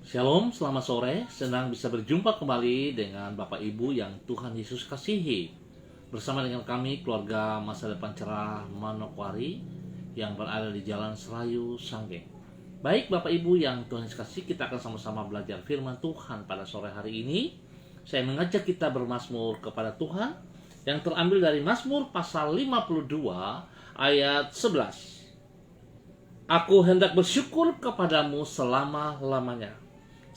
Shalom, selamat sore. Senang bisa berjumpa kembali dengan Bapak Ibu yang Tuhan Yesus kasihi. Bersama dengan kami, keluarga Masa Depan Cerah Manokwari yang berada di Jalan Serayu, Sanggeng. Baik Bapak Ibu yang Tuhan Yesus kasihi, kita akan sama-sama belajar firman Tuhan pada sore hari ini. Saya mengajak kita bermazmur kepada Tuhan yang terambil dari Mazmur pasal 52 ayat 11. Aku hendak bersyukur kepadamu selama-lamanya,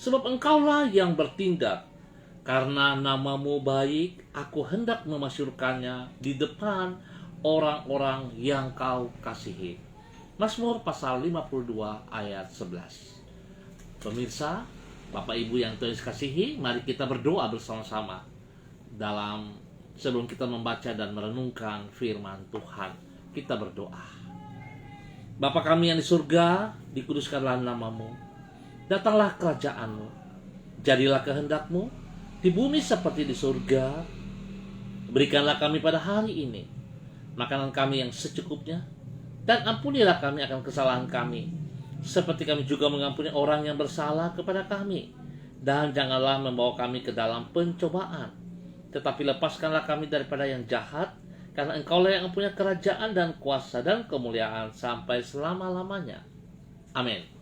sebab engkaulah yang bertindak. Karena namamu baik, aku hendak memasyurkannya di depan orang-orang yang kau kasihi. Mazmur pasal 52 ayat 11. Pemirsa, Bapak Ibu yang Tuhan kasihi, mari kita berdoa bersama-sama sebelum kita membaca dan merenungkan firman Tuhan. Kita berdoa. Bapa kami yang di surga, dikuduskanlah namamu. Datanglah kerajaanmu, jadilah kehendakmu di bumi seperti di surga. Berikanlah kami pada hari ini makanan kami yang secukupnya, dan ampunilah kami akan kesalahan kami, seperti kami juga mengampuni orang yang bersalah kepada kami. Dan janganlah membawa kami ke dalam pencobaan, tetapi lepaskanlah kami daripada yang jahat, karena engkaulah yang punya kerajaan dan kuasa dan kemuliaan sampai selama-lamanya. Amin.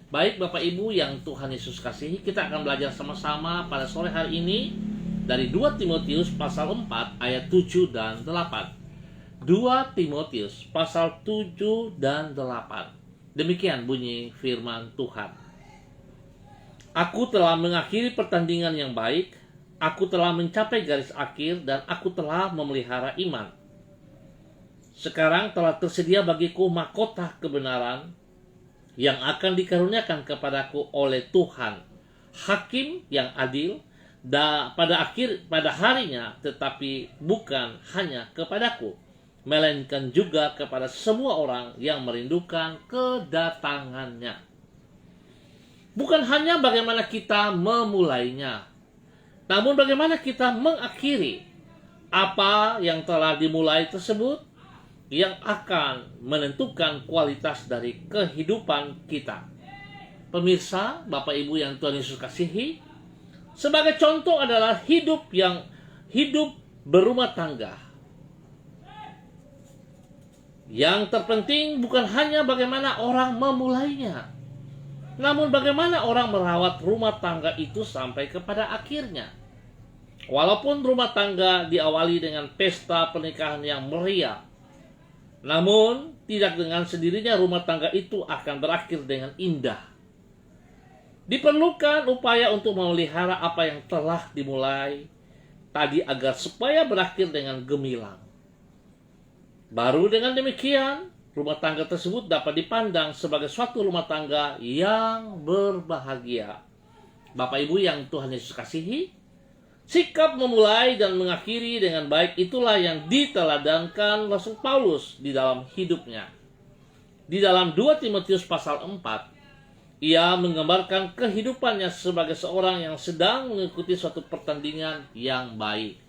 Baik Bapak Ibu yang Tuhan Yesus kasihi, kita akan belajar sama-sama pada sore hari ini dari 2 Timotius pasal 4 ayat 7 dan 8. 2 Timotius pasal 7 dan 8. Demikian bunyi firman Tuhan. Aku telah mengakhiri pertandingan yang baik, aku telah mencapai garis akhir, dan aku telah memelihara iman. Sekarang telah tersedia bagiku mahkota kebenaran yang akan dikaruniakan kepadaku oleh Tuhan, Hakim yang adil, pada harinya, tetapi bukan hanya kepadaku, melainkan juga kepada semua orang yang merindukan kedatangannya. Bukan hanya bagaimana kita memulainya, namun bagaimana kita mengakhiri apa yang telah dimulai tersebut, yang akan menentukan kualitas dari kehidupan kita. Pemirsa, Bapak Ibu yang Tuhan Yesus kasihi, sebagai contoh adalah hidup berumah tangga. Yang terpenting bukan hanya bagaimana orang memulainya, namun bagaimana orang merawat rumah tangga itu sampai kepada akhirnya. Walaupun rumah tangga diawali dengan pesta pernikahan yang meriah, namun tidak dengan sendirinya rumah tangga itu akan berakhir dengan indah. Diperlukan upaya untuk memelihara apa yang telah dimulai tadi agar supaya berakhir dengan gemilang. Baru dengan demikian, rumah tangga tersebut dapat dipandang sebagai suatu rumah tangga yang berbahagia. Bapak Ibu yang Tuhan Yesus kasihi, sikap memulai dan mengakhiri dengan baik itulah yang diteladankan Rasul Paulus di dalam hidupnya. Di dalam 2 Timotius pasal 4, ia menggambarkan kehidupannya sebagai seorang yang sedang mengikuti suatu pertandingan yang baik.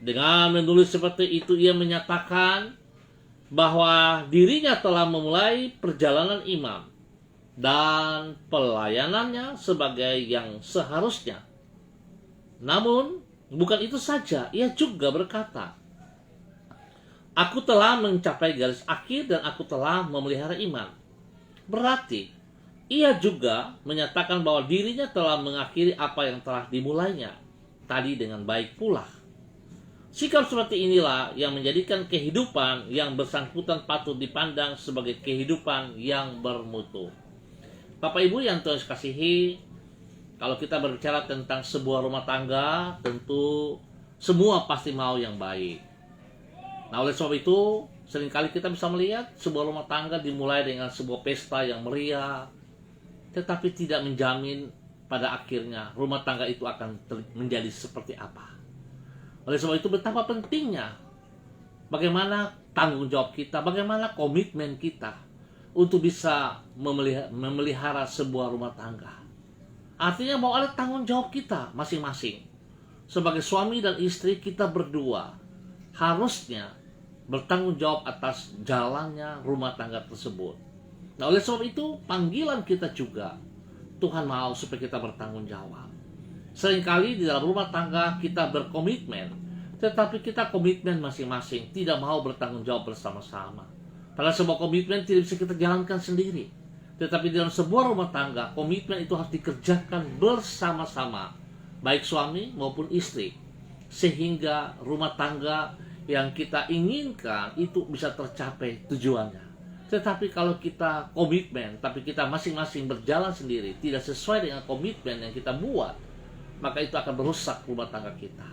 Dengan menulis seperti itu, ia menyatakan bahwa dirinya telah memulai perjalanan iman dan pelayanannya sebagai yang seharusnya. Namun, bukan itu saja, ia juga berkata, aku telah mencapai garis akhir dan aku telah memelihara iman. Berarti, ia juga menyatakan bahwa dirinya telah mengakhiri apa yang telah dimulainya tadi dengan baik pula. Sikap seperti inilah yang menjadikan kehidupan yang bersangkutan patut dipandang sebagai kehidupan yang bermutu. Bapak Ibu yang Tuhan kasihi, kalau kita berbicara tentang sebuah rumah tangga, tentu semua pasti mau yang baik. Nah, oleh sebab itu, seringkali kita bisa melihat sebuah rumah tangga dimulai dengan sebuah pesta yang meriah, tetapi tidak menjamin pada akhirnya rumah tangga itu akan menjadi seperti apa. Oleh sebab itu, betapa pentingnya bagaimana tanggung jawab kita, bagaimana komitmen kita untuk bisa memelihara sebuah rumah tangga. Artinya bahwa ada tanggung jawab kita masing-masing. Sebagai suami dan istri, kita berdua harusnya bertanggung jawab atas jalannya rumah tangga tersebut. Nah, oleh sebab itu panggilan kita juga Tuhan mau supaya kita bertanggung jawab. Seringkali di dalam rumah tangga kita berkomitmen, tetapi kita komitmen masing-masing, tidak mau bertanggung jawab bersama-sama. Padahal sebuah komitmen tidak bisa kita jalankan sendiri. Tetapi dalam sebuah rumah tangga, komitmen itu harus dikerjakan bersama-sama, baik suami maupun istri, sehingga rumah tangga yang kita inginkan itu bisa tercapai tujuannya. Tetapi kalau kita komitmen, tapi kita masing-masing berjalan sendiri, tidak sesuai dengan komitmen yang kita buat, maka itu akan merusak rumah tangga kita.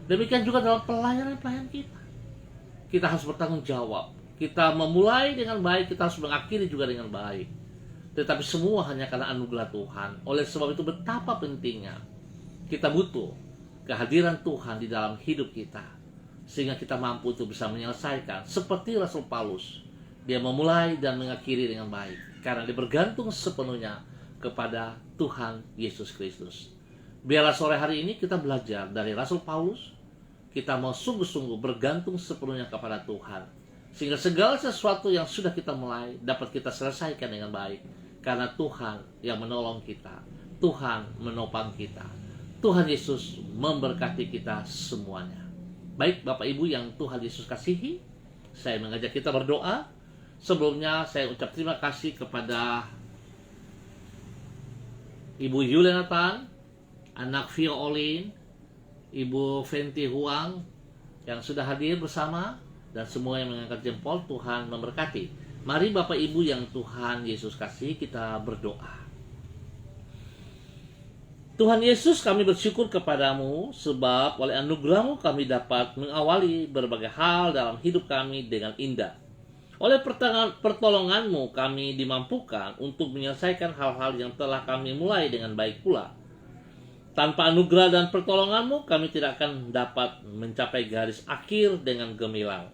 Demikian juga dalam pelayanan-pelayanan kita. Kita harus bertanggung jawab. Kita memulai dengan baik, kita harus mengakhiri juga dengan baik. Tetapi semua hanya karena anugerah Tuhan. Oleh sebab itu betapa pentingnya kita butuh kehadiran Tuhan di dalam hidup kita, sehingga kita mampu untuk bisa menyelesaikan seperti Rasul Paulus. Dia memulai dan mengakhiri dengan baik karena dia bergantung sepenuhnya kepada Tuhan Yesus Kristus. Biarlah sore hari ini kita belajar dari Rasul Paulus. Kita mau sungguh-sungguh bergantung sepenuhnya kepada Tuhan, sehingga segala sesuatu yang sudah kita mulai dapat kita selesaikan dengan baik. Karena Tuhan yang menolong kita, Tuhan menopang kita, Tuhan Yesus memberkati kita semuanya. Baik Bapak Ibu yang Tuhan Yesus kasihi, saya mengajak kita berdoa. Sebelumnya saya ucap terima kasih kepada Ibu Yulianatan, anak Vioolin, Ibu Fenty Huang yang sudah hadir bersama, dan semua yang mengangkat jempol. Tuhan memberkati. Mari Bapak Ibu yang Tuhan Yesus kasih, kita berdoa. Tuhan Yesus, kami bersyukur kepadamu sebab oleh anugerah-Mu kami dapat mengawali berbagai hal dalam hidup kami dengan indah. Oleh pertolongan-Mu kami dimampukan untuk menyelesaikan hal-hal yang telah kami mulai dengan baik pula. Tanpa anugerah dan pertolongan-Mu kami tidak akan dapat mencapai garis akhir dengan gemilang.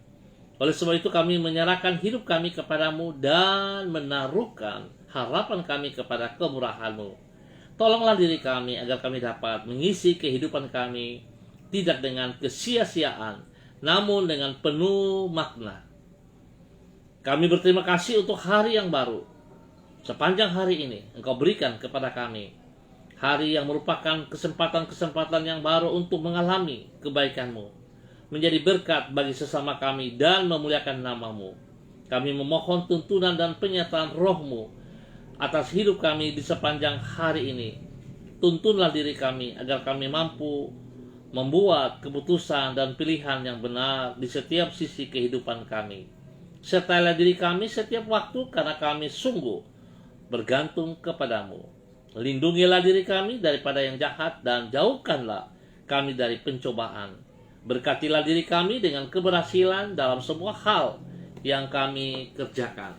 Oleh sebab itu kami menyerahkan hidup kami kepadamu dan menaruhkan harapan kami kepada kemurahan-Mu. Tolonglah diri kami agar kami dapat mengisi kehidupan kami tidak dengan kesia-siaan, namun dengan penuh makna. Kami berterima kasih untuk hari yang baru. Sepanjang hari ini Engkau berikan kepada kami. Hari yang merupakan kesempatan-kesempatan yang baru untuk mengalami kebaikan-Mu, menjadi berkat bagi sesama kami dan memuliakan nama-Mu. Kami memohon tuntunan dan penyataan Roh-Mu atas hidup kami di sepanjang hari ini. Tuntunlah diri kami agar kami mampu membuat keputusan dan pilihan yang benar di setiap sisi kehidupan kami. Sertailah diri kami setiap waktu karena kami sungguh bergantung kepadamu. Lindungilah diri kami daripada yang jahat dan jauhkanlah kami dari pencobaan. Berkatilah diri kami dengan keberhasilan dalam semua hal yang kami kerjakan.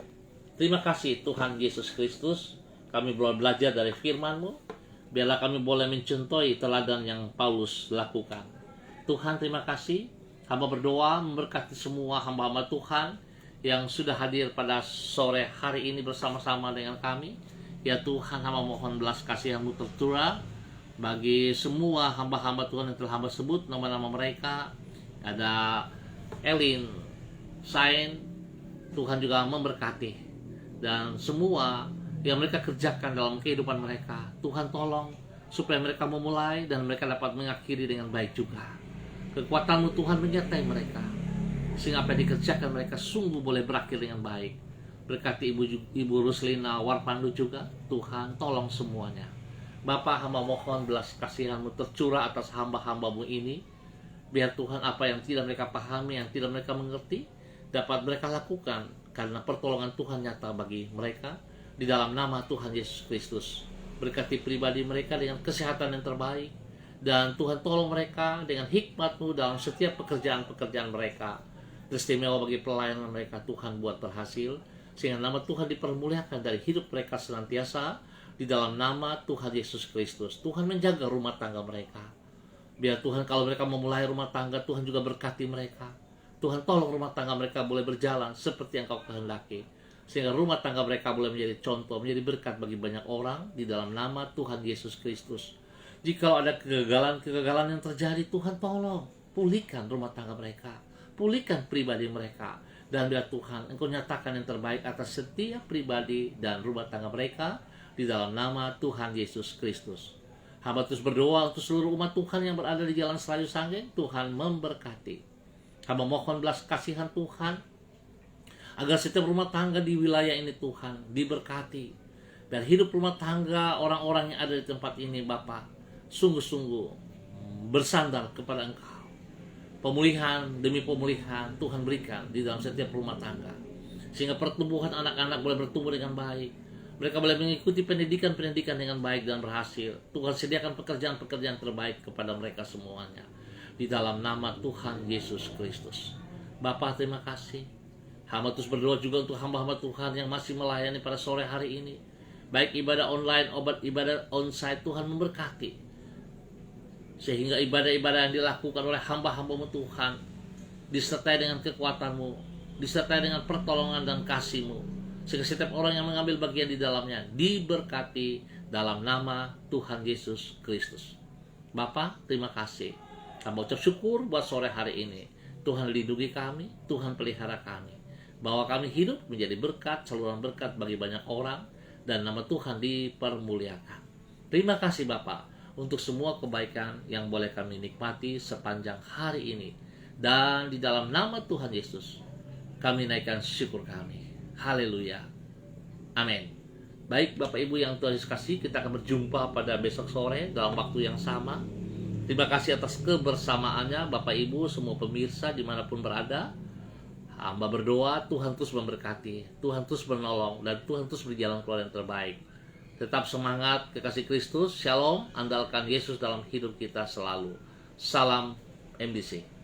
Terima kasih Tuhan Yesus Kristus. Kami boleh belajar dari firman-Mu. Biarlah kami boleh mencontohi teladan yang Paulus lakukan. Tuhan, terima kasih. Hamba berdoa memberkati semua hamba-hamba Tuhan yang sudah hadir pada sore hari ini bersama-sama dengan kami. Ya Tuhan, hamba mohon belas kasih-Mu tercurah bagi semua hamba-hamba Tuhan yang telah hamba sebut nama-nama mereka. Ada Elin, Sain, Tuhan juga memberkati. Dan semua yang mereka kerjakan dalam kehidupan mereka, Tuhan tolong supaya mereka memulai dan mereka dapat mengakhiri dengan baik juga. Kekuatan-Mu Tuhan menyertai mereka, sehingga apa yang dikerjakan mereka sungguh boleh berakhir dengan baik. Berkati Ibu Ruslina Warpandu juga, Tuhan tolong semuanya. Bapa, hamba mohon belas kasihan-Mu tercurah atas hamba-hamba-Mu ini. Biar Tuhan apa yang tidak mereka pahami, yang tidak mereka mengerti, dapat mereka lakukan karena pertolongan Tuhan nyata bagi mereka. Di dalam nama Tuhan Yesus Kristus, berkati pribadi mereka dengan kesehatan yang terbaik. Dan Tuhan tolong mereka dengan hikmat-Mu dalam setiap pekerjaan-pekerjaan mereka. Istimewa bagi pelayanan mereka, Tuhan buat berhasil, sehingga nama Tuhan dipermuliakan dari hidup mereka senantiasa. Di dalam nama Tuhan Yesus Kristus, Tuhan menjaga rumah tangga mereka. Biar Tuhan kalau mereka memulai rumah tangga, Tuhan juga berkati mereka. Tuhan tolong rumah tangga mereka boleh berjalan seperti yang Kau kehendaki, sehingga rumah tangga mereka boleh menjadi contoh, menjadi berkat bagi banyak orang. Di dalam nama Tuhan Yesus Kristus. Jika ada kegagalan yang terjadi, Tuhan tolong pulihkan rumah tangga mereka, pulihkan pribadi mereka. Dan biar Tuhan Engkau nyatakan yang terbaik atas setiap pribadi dan rumah tangga mereka. di dalam nama Tuhan Yesus Kristus. Hamba terus berdoa untuk seluruh umat Tuhan yang berada di Jalan Selayu Sanggeng. Tuhan memberkati. Hamba mohon belas kasihan Tuhan agar setiap rumah tangga di wilayah ini Tuhan diberkati. Biar hidup rumah tangga orang-orang yang ada di tempat ini Bapa sungguh-sungguh bersandar kepada Engkau. Pemulihan demi pemulihan Tuhan berikan di dalam setiap rumah tangga, sehingga pertumbuhan anak-anak boleh bertumbuh dengan baik. Mereka boleh mengikuti pendidikan-pendidikan dengan baik dan berhasil. Tuhan sediakan pekerjaan-pekerjaan terbaik kepada mereka semuanya. Di dalam nama Tuhan Yesus Kristus. Bapa, terima kasih. Hamba terus berdoa juga untuk hamba-hamba Tuhan yang masih melayani pada sore hari ini. Baik ibadah online, ibadah onsite, Tuhan memberkati. Sehingga ibadah-ibadah yang dilakukan oleh hamba-hamba-Mu Tuhan disertai dengan kekuatan-Mu, disertai dengan pertolongan dan kasih-Mu, sehingga setiap orang yang mengambil bagian di dalamnya diberkati dalam nama Tuhan Yesus Kristus. Bapa, terima kasih. Kami ucap syukur buat sore hari ini. Tuhan lindungi kami, Tuhan pelihara kami, bahwa kami hidup menjadi berkat, saluran berkat bagi banyak orang, dan nama Tuhan dipermuliakan. Terima kasih Bapa untuk semua kebaikan yang boleh kami nikmati sepanjang hari ini. Dan di dalam nama Tuhan Yesus, kami naikkan syukur kami. Haleluya. Amin. Baik Bapak Ibu yang Tuhan Yesus kasih, kita akan berjumpa pada besok sore dalam waktu yang sama. Terima kasih atas kebersamaannya Bapak Ibu, semua pemirsa dimanapun berada. Hamba berdoa Tuhan terus memberkati, Tuhan terus menolong, dan Tuhan terus berjalan keluar yang terbaik. Tetap semangat, kekasih Kristus. Shalom, andalkan Yesus dalam hidup kita selalu. Salam MDC.